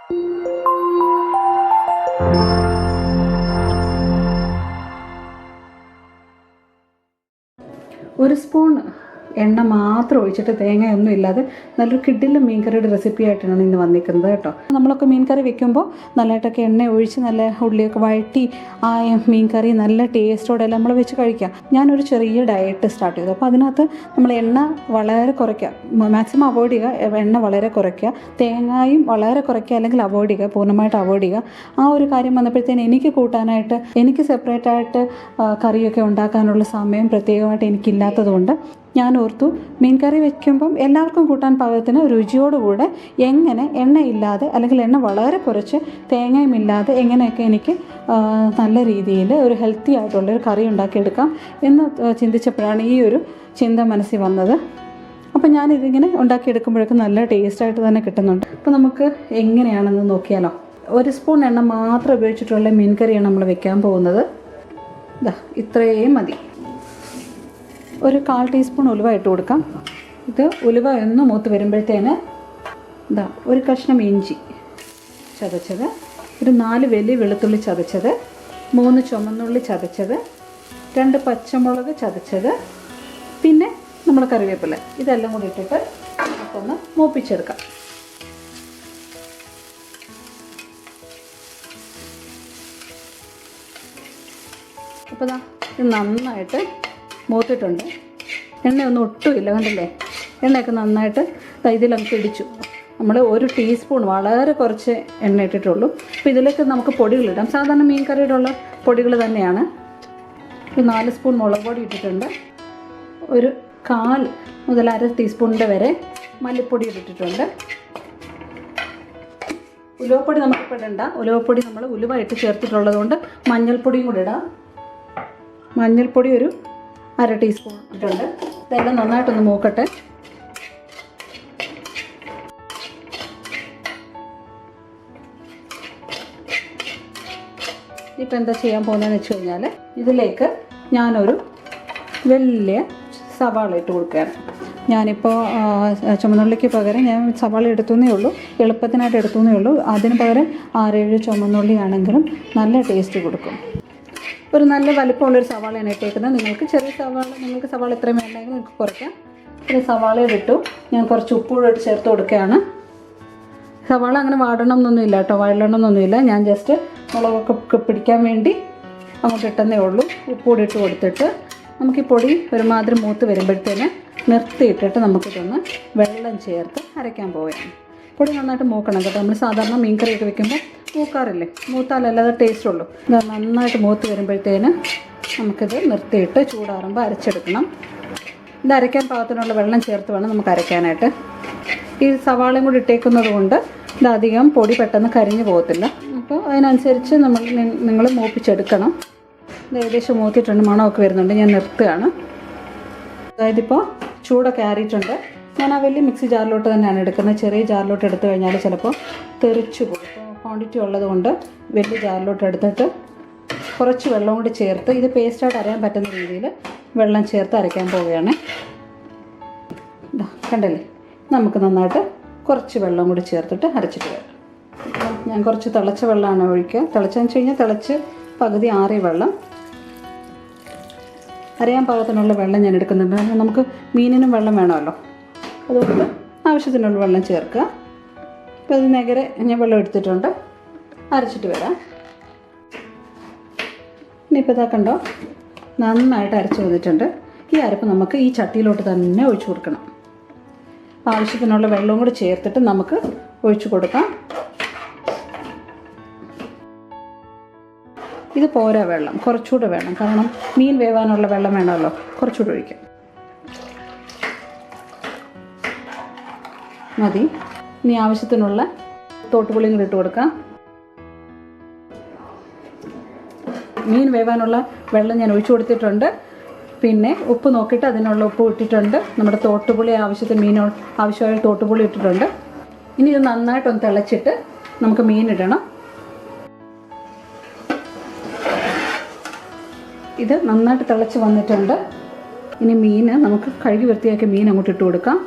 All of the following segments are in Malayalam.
ഒരു സ്പൂൺ എണ്ണ മാത്രം ഒഴിച്ചിട്ട് തേങ്ങയൊന്നും ഇല്ലാതെ നല്ലൊരു കിഡിലും മീൻകറിയുടെ റെസിപ്പി ആയിട്ടാണ് ഇന്ന് വന്നിരിക്കുന്നത് കേട്ടോ. നമ്മളൊക്കെ മീൻകറി വെക്കുമ്പോൾ നല്ലതായിട്ടൊക്കെ എണ്ണ ഒഴിച്ച് നല്ല ഉള്ളിയൊക്കെ വഴറ്റി ആ മീൻകറി നല്ല ടേസ്റ്റോടെ നമ്മൾ വെച്ച് കഴിക്കാം. ഞാനൊരു ചെറിയ ഡയറ്റ് സ്റ്റാർട്ട് ചെയ്തു. അപ്പോൾ അതിനകത്ത് നമ്മൾ എണ്ണ വളരെ കുറയ്ക്കുക, മാക്സിമം അവോയ്ഡ് ചെയ്യുക, എണ്ണ വളരെ കുറയ്ക്കുക, തേങ്ങയും വളരെ കുറയ്ക്കുക, അല്ലെങ്കിൽ അവോയ്ഡ് ചെയ്യുക, പൂർണ്ണമായിട്ട് അവോയ്ഡ് ചെയ്യുക. ആ ഒരു കാര്യം വന്നപ്പോഴത്തേന് എനിക്ക് കൂട്ടാനായിട്ട്, എനിക്ക് സെപ്പറേറ്റായിട്ട് കറിയൊക്കെ ഉണ്ടാക്കാനുള്ള സമയം പ്രത്യേകമായിട്ട് എനിക്കില്ലാത്തതുകൊണ്ട് ഞാൻ ഓർത്തു മീൻ കറി വയ്ക്കുമ്പം എല്ലാവർക്കും കൂട്ടാൻ പാകത്തിന് രുചിയോടുകൂടെ എങ്ങനെ എണ്ണയില്ലാതെ അല്ലെങ്കിൽ എണ്ണ വളരെ കുറച്ച് തേങ്ങയും ഇല്ലാതെ എങ്ങനെയൊക്കെ എനിക്ക് നല്ല രീതിയിൽ ഒരു ഹെൽത്തി ആയിട്ടുള്ളൊരു കറി ഉണ്ടാക്കിയെടുക്കാം എന്ന് ചിന്തിച്ചപ്പോഴാണ് ഈ ഒരു ചിന്ത മനസ്സിൽ വന്നത്. അപ്പം ഞാനിതിങ്ങനെ ഉണ്ടാക്കിയെടുക്കുമ്പോഴേക്കും നല്ല ടേസ്റ്റായിട്ട് തന്നെ കിട്ടുന്നുണ്ട്. അപ്പോൾ നമുക്ക് എങ്ങനെയാണെന്ന് നോക്കിയാലോ. ഒരു സ്പൂൺ എണ്ണ മാത്രം ഉപയോഗിച്ചിട്ടുള്ള മീൻ കറിയാണ് നമ്മൾ വെക്കാൻ പോകുന്നത്. ഇത്രയും മതി. ഒരു 1/4 ടീസ്പൂൺ ഉലുവ ഇട്ട് കൊടുക്കാം. ഇത് ഉലുവ ഒന്ന് മൂത്ത് വരുമ്പോഴത്തേന് ഒരു കഷ്ണം ഇഞ്ചി ചതച്ചത്, ഒരു 4 വലിയ വെളുത്തുള്ളി ചതച്ചത്, 3 ചുമന്നുള്ളി ചതച്ചത്, 2 പച്ചമുളക് ചതച്ചത്, പിന്നെ നമ്മൾ കറിവേപ്പില, ഇതെല്ലാം കൂടി ഇട്ടിട്ട് നമുക്കൊന്ന് മൂപ്പിച്ചെടുക്കാം. അപ്പോൾ ഇത് നന്നായിട്ട് മൂത്തിട്ടുണ്ട്. എണ്ണയൊന്നും ഒട്ടുമില്ല, കണ്ടില്ലേ? എണ്ണയൊക്കെ നന്നായിട്ട് ഇതിലൊക്കെ പിടിച്ചു. നമ്മൾ 1 ടീസ്പൂൺ വളരെ കുറച്ച് എണ്ണ ഇട്ടിട്ടുള്ളൂ. അപ്പോൾ ഇതിലേക്ക് നമുക്ക് പൊടികളിടാം. സാധാരണ മീൻ കറിയുടെ ഉള്ള പൊടികൾ തന്നെയാണ്. ഒരു 4 സ്പൂൺ മുളക് പൊടി ഇട്ടിട്ടുണ്ട്. ഒരു 1/4 മുതൽ 1/2 ടീസ്പൂണിൻ്റെ വരെ മല്ലിപ്പൊടി ഇട്ടിട്ടുണ്ട്. ഉലുവപ്പൊടി നമുക്കിപ്പോൾ ഇടണ്ട. ഉലുവപ്പൊടി നമ്മൾ ഉലുവ ഇട്ട് ചേർത്തിട്ടുള്ളത് കൊണ്ട് മഞ്ഞൾപ്പൊടിയും കൂടി ഇടാം. മഞ്ഞൾപ്പൊടി ഒരു 1/2 ടീസ്പൂൺ ഇട്ടുണ്ട്. ഇതെല്ലാം നന്നായിട്ടൊന്ന് മൂക്കട്ടെ. ഇപ്പോൾ എന്താ ചെയ്യാൻ പോകുന്നതെന്ന് വെച്ച് കഴിഞ്ഞാൽ ഇതിലേക്ക് ഞാനൊരു വലിയ സവാള ഇട്ട് കൊടുക്കുകയാണ്. ഞാനിപ്പോൾ ചുമന്നുള്ളിക്ക് പകരം ഞാൻ സവാള എടുത്തുന്നേ ഉള്ളൂ, എളുപ്പത്തിനായിട്ട് എടുത്തുന്നേ ഉള്ളൂ. അതിന് പകരം 6-7 ചുമന്നുള്ളി ആണെങ്കിലും നല്ല ടേസ്റ്റ് കൊടുക്കും. ഒരു നല്ല വലിപ്പമുള്ളൊരു സവാളയാണ് ഇട്ടേക്കുന്നത്. നിങ്ങൾക്ക് ചെറിയ സവാള, നിങ്ങൾക്ക് സവാള ഇത്രയും വേണമെങ്കിൽ നിങ്ങൾക്ക് കുറയ്ക്കാം. ഒരു സവാള ഇട്ടു. ഞാൻ കുറച്ച് ഉപ്പൂടെ ചേർത്ത് കൊടുക്കുകയാണ്. സവാള അങ്ങനെ വാടണം എന്നൊന്നുമില്ല കേട്ടോ, വഴലണം എന്നൊന്നുമില്ല. ഞാൻ ജസ്റ്റ് മുളകൊക്കെ പിടിക്കാൻ വേണ്ടി അങ്ങോട്ട് ഇട്ടെന്നേ ഉള്ളൂ. ഉപ്പൂടെ ഇട്ട് കൊടുത്തിട്ട് നമുക്ക് ഈ പൊടി ഒരുമാതിരി മൂത്ത് വരുമ്പോഴത്തേന് നിർത്തിയിട്ടിട്ട് നമുക്കിതൊന്ന് വെള്ളം ചേർത്ത് അരയ്ക്കാൻ പോവുകയാണ്. പൊടി നന്നായിട്ട് മൂക്കണം കേട്ടോ. നമ്മൾ സാധാരണ മീൻ കറിയൊക്കെ വെക്കുമ്പോൾ മൂക്കാറില്ലേ, മൂത്താലല്ലാതെ ടേസ്റ്റ് ഉള്ളൂ. ഇത് നന്നായിട്ട് മൂത്ത് വരുമ്പോഴത്തേന് നമുക്കിത് നിർത്തിയിട്ട് ചൂടാറുമ്പോൾ അരച്ചെടുക്കണം. ഇത് അരയ്ക്കാൻ പാകത്തിനുള്ള വെള്ളം ചേർത്ത് വേണം നമുക്ക് അരയ്ക്കാനായിട്ട്. ഈ സവാളയും കൂടി ഇട്ടേക്കുന്നത് കൊണ്ട് ഇതധികം പൊടി പെട്ടെന്ന് കരിഞ്ഞു പോകത്തില്ല. അപ്പോൾ അതിനനുസരിച്ച് നിങ്ങൾ മൂപ്പിച്ചെടുക്കണം. ഇത് ഏകദേശം മൂത്തിട്ടുണ്ട്, മണമൊക്കെ വരുന്നുണ്ട്. ഞാൻ നിർത്തുകയാണ്. അതായത് ഇപ്പോൾ ചൂടൊക്കെ ആറിയിട്ടുണ്ട്. ഞാൻ ആ വലിയ മിക്സി ജാറിലോട്ട് തന്നെയാണ് എടുക്കുന്നത്. ചെറിയ ജാറിലോട്ട് എടുത്തു കഴിഞ്ഞാൽ ചിലപ്പോൾ തെറിച്ചു പോകും. ക്വാണ്ടിറ്റി ഉള്ളത് കൊണ്ട് വലിയ ജാറിലോട്ട് എടുത്തിട്ട് കുറച്ച് വെള്ളം കൂടി ചേർത്ത് ഇത് പേസ്റ്റായിട്ട് അരയാൻ പറ്റുന്ന രീതിയിൽ വെള്ളം ചേർത്ത് അരയ്ക്കാൻ പോവുകയാണ്. കണ്ടല്ലേ? നമുക്ക് നന്നായിട്ട് കുറച്ച് വെള്ളം കൂടി ചേർത്തിട്ട് അരച്ചിട്ട് വരാം. ഞാൻ കുറച്ച് തിളച്ച വെള്ളമാണ് ഒഴിക്കുക. തിളച്ചെന്ന് വെച്ച് കഴിഞ്ഞാൽ തിളച്ച് പകുതി ആറിയ വെള്ളം, അരയാൻ പാകത്തിനുള്ള വെള്ളം ഞാൻ എടുക്കുന്നുണ്ട്. നമുക്ക് മീനിനും വെള്ളം വേണമല്ലോ, അതുകൊണ്ട് ആവശ്യത്തിനുള്ള വെള്ളം ചേർക്കുക. അപ്പോൾ ഇത് നേരെ ഞാൻ വെള്ളം എടുത്തിട്ടുണ്ട്. അരച്ചിട്ട് വരാം. ഇനിയിപ്പോൾ ഇതാ കണ്ടോ, നന്നായിട്ട് അരച്ച് വന്നിട്ടുണ്ട്. ഈ അരപ്പ് നമുക്ക് ഈ ചട്ടിയിലോട്ട് തന്നെ ഒഴിച്ചു കൊടുക്കണം. ആവശ്യത്തിനുള്ള വെള്ളവും കൂടി ചേർത്തിട്ട് നമുക്ക് ഒഴിച്ചു കൊടുക്കാം. ഇത് പോരാ, വെള്ളം കുറച്ചുകൂടെ വേണം. കാരണം മീൻ വേവാനുള്ള വെള്ളം വേണമല്ലോ, കുറച്ചുകൂടെ ഒഴിക്കാം. മതി. ഇനി ആവശ്യത്തിനുള്ള തോട്ടുപുളിയും കൂടി ഇട്ട് കൊടുക്കാം. മീൻ വേവാനുള്ള വെള്ളം ഞാൻ ഒഴിച്ചു കൊടുത്തിട്ടുണ്ട്. പിന്നെ ഉപ്പ് നോക്കിയിട്ട് അതിനുള്ള ഉപ്പ് ഇട്ടിട്ടുണ്ട്. നമ്മുടെ തോട്ടുപുളി ആവശ്യത്തിന് ആവശ്യമായ തോട്ടുപുളി ഇട്ടിട്ടുണ്ട്. ഇനി ഇത് നന്നായിട്ടൊന്ന് തിളച്ചിട്ട് നമുക്ക് മീനിടണം. ഇത് നന്നായിട്ട് തിളച്ച് വന്നിട്ടുണ്ട്. ഇനി മീൻ നമുക്ക് കഴുകി വൃത്തിയാക്കിയ മീൻ അങ്ങോട്ട് ഇട്ട് കൊടുക്കാം.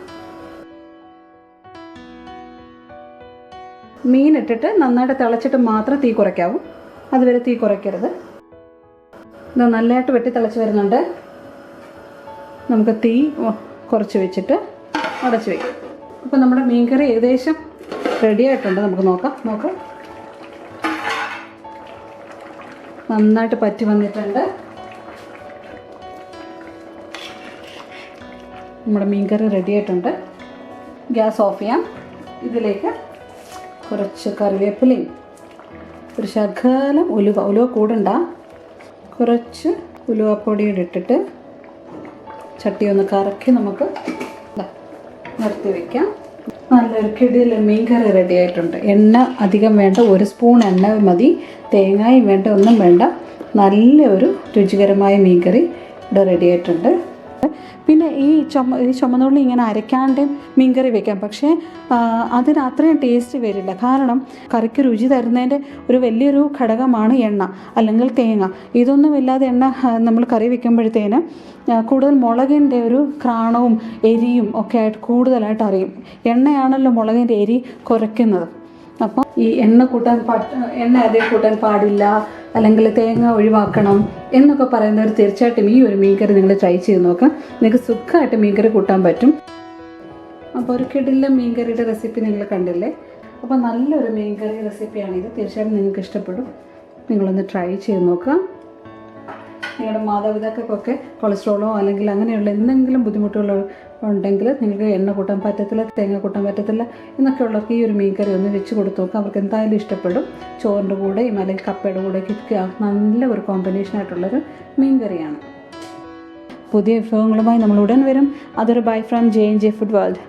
മീൻ ഇട്ടിട്ട് നന്നായിട്ട് തിളച്ചിട്ട് മാത്രം തീ കുറയ്ക്കാവൂ, അതുവരെ തീ കുറയ്ക്കരുത്. ഇത് നല്ലതായിട്ട് വെട്ടി തിളച്ച് വരുന്നുണ്ട്. നമുക്ക് തീ കുറച്ച് വെച്ചിട്ട് അടച്ച് വയ്ക്കും. അപ്പോൾ നമ്മുടെ മീൻകറി ഏകദേശം റെഡി ആയിട്ടുണ്ട്. നമുക്ക് നോക്കാം. നന്നായിട്ട് പറ്റി വന്നിട്ടുണ്ട്. നമ്മുടെ മീൻകറി റെഡി ആയിട്ടുണ്ട്. ഗ്യാസ് ഓഫ് ചെയ്യാം. ഇതിലേക്ക് കുറച്ച് കറിവേപ്പിലയും ഒരു ശകലം ഉലുവ കൂടണ്ട, കുറച്ച് ഉലുവപ്പൊടിയുടെ ഇട്ടിട്ട് ചട്ടി ഒന്ന് കറക്കി നമുക്ക് നിർത്തി വയ്ക്കാം. നല്ലൊരു കിടിലൻ മീൻകറി റെഡി ആയിട്ടുണ്ട്. എണ്ണ അധികം വേണ്ട, 1 സ്പൂൺ എണ്ണ മതി. തേങ്ങയും വേണ്ട, ഒന്നും വേണ്ട. നല്ലൊരു രുചികരമായ മീൻകറി ഇവിടെ റെഡി ആയിട്ടുണ്ട്. പിന്നെ ഈ ചുമന്നുള്ളി ഇങ്ങനെ അരയ്ക്കാണ്ട് മീൻകറി വെക്കാം, പക്ഷേ അതിന് അത്രയും ടേസ്റ്റ് വരില്ല. കാരണം കറിക്ക് രുചി തരുന്നതിൻ്റെ ഒരു വലിയൊരു ഘടകമാണ് എണ്ണ അല്ലെങ്കിൽ തേങ്ങ. ഇതൊന്നുമില്ലാതെ എണ്ണ നമ്മൾ കറി വെക്കുമ്പോഴത്തേന് കൂടുതൽ മുളകിൻ്റെ ഒരു ക്രാണവും എരിയും ഒക്കെ ആയിട്ട് കൂടുതലായിട്ട് അറിയും. എണ്ണയാണല്ലോ മുളകിൻ്റെ എരി കുറയ്ക്കുന്നത്. അപ്പം ഈ എണ്ണ അതേ കൂട്ടാൻ പാടില്ല, അല്ലെങ്കിൽ തേങ്ങ ഒഴിവാക്കണം എന്നൊക്കെ പറയുന്നവർ തീർച്ചയായിട്ടും ഈ ഒരു മീൻകറി നിങ്ങൾ ട്രൈ ചെയ്ത് നോക്കാം. നിങ്ങൾക്ക് സുഖമായിട്ട് മീൻകറി കൂട്ടാൻ പറ്റും. അപ്പോൾ ഒരു കിടിലൻ മീൻകറിയുടെ റെസിപ്പി നിങ്ങൾ കണ്ടില്ലേ? അപ്പോൾ നല്ലൊരു മീൻകറി റെസിപ്പിയാണിത്. തീർച്ചയായിട്ടും നിങ്ങൾക്ക് ഇഷ്ടപ്പെടും. നിങ്ങളൊന്ന് ട്രൈ ചെയ്ത് നോക്കുക. നിങ്ങളുടെ മാതാപിതാക്കൾക്കൊക്കെ കൊളസ്ട്രോളോ അല്ലെങ്കിൽ അങ്ങനെയുള്ള എന്തെങ്കിലും ബുദ്ധിമുട്ടുകളോ ഉണ്ടെങ്കിൽ, നിങ്ങൾക്ക് എണ്ണ കൂട്ടാൻ പറ്റത്തില്ല, തേങ്ങ കൂട്ടാൻ പറ്റത്തില്ല എന്നൊക്കെ ഉള്ളവർക്ക് ഈ ഒരു മീൻകറി ഒന്ന് വെച്ച് കൊടുത്ത് നോക്കാം. അവർക്ക് എന്തായാലും ഇഷ്ടപ്പെടും. ചോറിൻ്റെ കൂടെയും അല്ലെങ്കിൽ കപ്പയുടെ കൂടെയൊക്കെ നല്ല ഒരു കോമ്പിനേഷനായിട്ടുള്ളൊരു മീൻകറിയാണ്. പുതിയ വിഭവങ്ങളുമായി നമ്മൾ ഉടൻ വരും. അതൊരു bye from J&J food world.